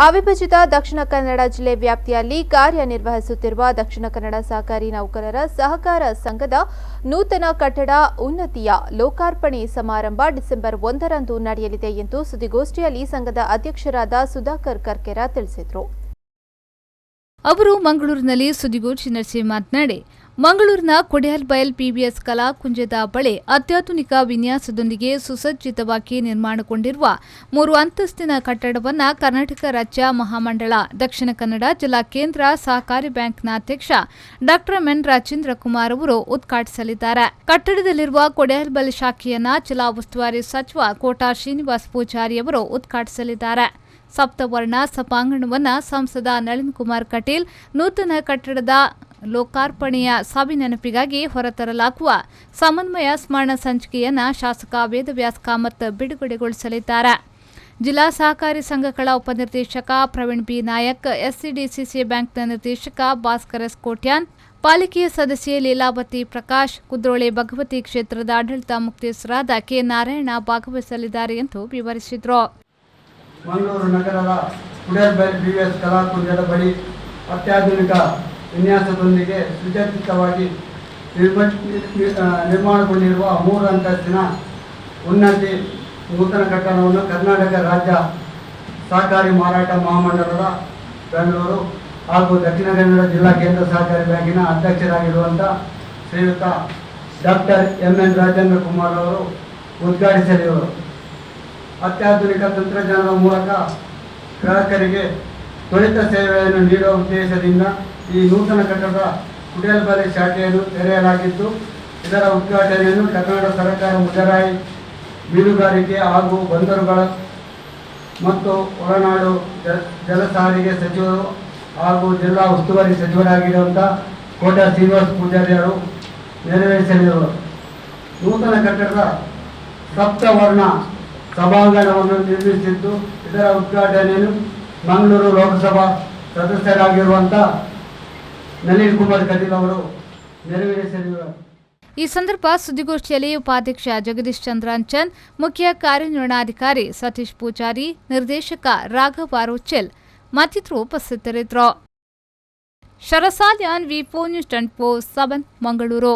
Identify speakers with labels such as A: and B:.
A: ಅವಿಭಜಿತ ದಕ್ಷಿಣ ಕನ್ನಡ ಜಿಲ್ಲೆ ವ್ಯಾಪ್ತಿಯಲ್ಲಿ ಕಾರ್ಯನಿರ್ವಹಿಸುತ್ತಿರುವ ದಕ್ಷಿಣ ಕನ್ನಡ ಸಹಕಾರಿ ನೌಕರರ ಸಹಕಾರ ಸಂಘದ ನೂತನ ಕಟ್ಟಡ ಉನ್ನತಿಯ ಲೋಕಾರ್ಪಣೆ ಸಮಾರಂಭ ಡಿಸೆಂಬರ್ 1ರಂದು ನಡೆಯಲಿದೆ ಎಂದು ಸುದ್ದಿಗೋಷ್ಠಿಯಲ್ಲಿ ಸಂಘದ ಅಧ್ಯಕ್ಷರಾದ ಸುಧಾಕರ್ ಕರ್ಕೆರ ತಿಳಿಸಿದರು.
B: ಅವರು ಮಂಗಳೂರಿನಲ್ಲಿ ಸುದ್ದಿಗೋಷ್ಠಿ ನಡೆಸಿ ಮಾತನಾಡಿ, ಮಂಗಳೂರಿನ ಕೊಡಿಯಲ್ಬೈಲ್ ಪಿಬಿಎಸ್ ಕಲಾಕುಂಜದ ಬಳಿ ಅತ್ಯಾಧುನಿಕ ವಿನ್ಯಾಸದೊಂದಿಗೆ ಸುಸಜ್ಜಿತವಾಗಿ ನಿರ್ಮಾಣಗೊಂಡಿರುವ 3 ಅಂತಸ್ತಿನ ಕಟ್ಟಡವನ್ನು ಕರ್ನಾಟಕ ರಾಜ್ಯ ಮಹಾಮಂಡಳ ದಕ್ಷಿಣ ಕನ್ನಡ ಜಿಲ್ಲಾ ಕೇಂದ್ರ ಸಹಕಾರಿ ಬ್ಯಾಂಕ್ನ ಅಧ್ಯಕ್ಷ ಡಾ ಎನ್ ರಾಜೇಂದ್ರ ಕುಮಾರ್ ಅವರು ಉದ್ಘಾಟಿಸಲಿದ್ದಾರೆ. ಕಟ್ಟಡದಲ್ಲಿರುವ ಕೊಡಿಯಲ್ಬೈಲ್ ಶಾಖೆಯನ್ನು ಜಿಲ್ಲಾ ಉಸ್ತುವಾರಿ ಸಚಿವ ಕೋಟಾ ಶ್ರೀನಿವಾಸ ಪೂಜಾರಿ ಅವರು ಉದ್ಘಾಟಿಸಲಿದ್ದಾರೆ. ಸಪ್ತವರ್ಣ ಸಭಾಂಗಣವನ್ನು ಸಂಸದ ನಳಿನ್ ಕುಮಾರ್ ಕಟೀಲ್ ನೂತನ ಕಟ್ಟಡದ ಲೋಕಾರ್ಪಣೆಯ ಸಭೆ ನೆನಪಿಗಾಗಿ ಹೊರತರಲಾಗುವ ಸಮನ್ವಯ ಸ್ಮರಣ ಸಂಚಿಕೆಯನ್ನು ಶಾಸಕ ವೇದವ್ಯಾಸ್ ಕಾಮತ್ ಬಿಡುಗಡೆಗೊಳಿಸಲಿದ್ದಾರೆ. ಜಿಲ್ಲಾ ಸಹಕಾರಿ ಸಂಘಗಳ ಉಪನಿರ್ದೇಶಕ ಪ್ರವೀಣ್ ಬಿ ನಾಯಕ್, ಎಸ್ಸಿಡಿಸಿಸಿ ಬ್ಯಾಂಕ್ನ ನಿರ್ದೇಶಕ ಭಾಸ್ಕರ್ ಎಸ್ ಕೋಟ್ಯಾನ್, ಪಾಲಿಕೆಯ ಸದಸ್ಯೆ ಲೀಲಾವತಿ ಪ್ರಕಾಶ್, ಕುದ್ರೋಳಿ ಭಗವತಿ ಕ್ಷೇತ್ರದ ಆಡಳಿತ ಮುಖ್ಯಸ್ಥರಾದ ಕೆ ನಾರಾಯಣ ಭಾಗವಹಿಸಲಿದ್ದಾರೆ ಎಂದು ವಿವರಿಸಿದರು.
C: ಮಂಗಳೂರು ನಗರದ ಕೊಡಿಯಲ್ಬೈಲ್ ಪಿಬಿಎಸ್ ಕಲಾಕುಂಜದ ಬಳಿ ಅತ್ಯಾಧುನಿಕ ವಿನ್ಯಾಸದೊಂದಿಗೆ ಸುಸಜ್ಜಿತವಾಗಿ ನಿರ್ಮಾಣಗೊಂಡಿರುವ 3 ಅಂತಸ್ತಿನ ಉನ್ನತಿ ನೂತನ ಕಟ್ಟಡವನ್ನು ಕರ್ನಾಟಕ ರಾಜ್ಯ ಸಹಕಾರಿ ಮಾರಾಟ ಮಹಾಮಂಡಲದ ಬೆಂಗಳೂರು ಹಾಗೂ ದಕ್ಷಿಣ ಕನ್ನಡ ಜಿಲ್ಲಾ ಕೇಂದ್ರ ಸಹಕಾರಿ ಬ್ಯಾಂಕಿನ ಅಧ್ಯಕ್ಷರಾಗಿರುವಂಥ ಶ್ರೀಯುತ ಡಾಕ್ಟರ್ ಎನ್ ರಾಜೇಂದ್ರ ಕುಮಾರ್ ಅವರು ಉದ್ಘಾಟಿಸಲಿರುವರು. ಅತ್ಯಾಧುನಿಕ ತಂತ್ರಜ್ಞಾನದ ಮೂಲಕ ಗ್ರಾಹಕರಿಗೆ ತ್ವರಿತ ಸೇವೆಯನ್ನು ನೀಡುವ ಉದ್ದೇಶದಿಂದ ಈ ನೂತನ ಕಟ್ಟಡದ ಕೊಡಿಯಲ್ಬೈಲ್ ಶಾಖೆಯನ್ನು ತೆರೆಯಲಾಗಿದ್ದು, ಇದರ ಉದ್ಘಾಟನೆಯನ್ನು ಕರ್ನಾಟಕ ಸರ್ಕಾರ ಮುಜರಾಯಿ, ಮೀನುಗಾರಿಕೆ ಹಾಗೂ ಬಂದರುಗಳ ಮತ್ತು ಒಳನಾಡು ಜಲಸಾರಿಗೆ ಸಚಿವರು ಹಾಗೂ ಜಿಲ್ಲಾ ಉಸ್ತುವಾರಿ ಸಚಿವರಾಗಿರುವಂಥ ಕೋಟಾ ಶ್ರೀನಿವಾಸ ಪೂಜಾರಿ ಅವರು ನೆರವೇರಿಸಲಿರುವರು. ನೂತನ ಕಟ್ಟಡದ ಸಪ್ತವರ್ಣ ಸಭಾಂಗಣವನ್ನು ನಿರ್ಮಿಸಿದ್ದು, ಇದರ ಉದ್ಘಾಟನೆಯನ್ನು ಮಂಗಳೂರು ಲೋಕಸಭಾ ಸದಸ್ಯರಾಗಿರುವಂಥ ನಳಿನ್ ಕುಮಾರ್ ಕಟೀಲ್ ಅವರು ನೆರವೇರಿಸಲಿದ್ದಾರೆ.
B: ಈ ಸಂದರ್ಭ ಸುದ್ದಿಗೋಷ್ಠಿಯಲ್ಲಿ ಉಪಾಧ್ಯಕ್ಷ ಜಗದೀಶ್ ಚಂದ್ರಾಂಚನ್, ಮುಖ್ಯ ಕಾರ್ಯನಿರ್ವಹಣಾಧಿಕಾರಿ ಸತೀಶ್ ಪೂಜಾರಿ, ನಿರ್ದೇಶಕ ರಾಘವ ರೋಚೆಲ್ ಮತ್ತಿತರರು ಉಪಸ್ಥಿತರಿದ್ದರು. ಶರಸಾಲ್ಯಾನ್ ವಿ4 ನ್ಯೂಸ್ 24/7 ಮಂಗಳೂರು.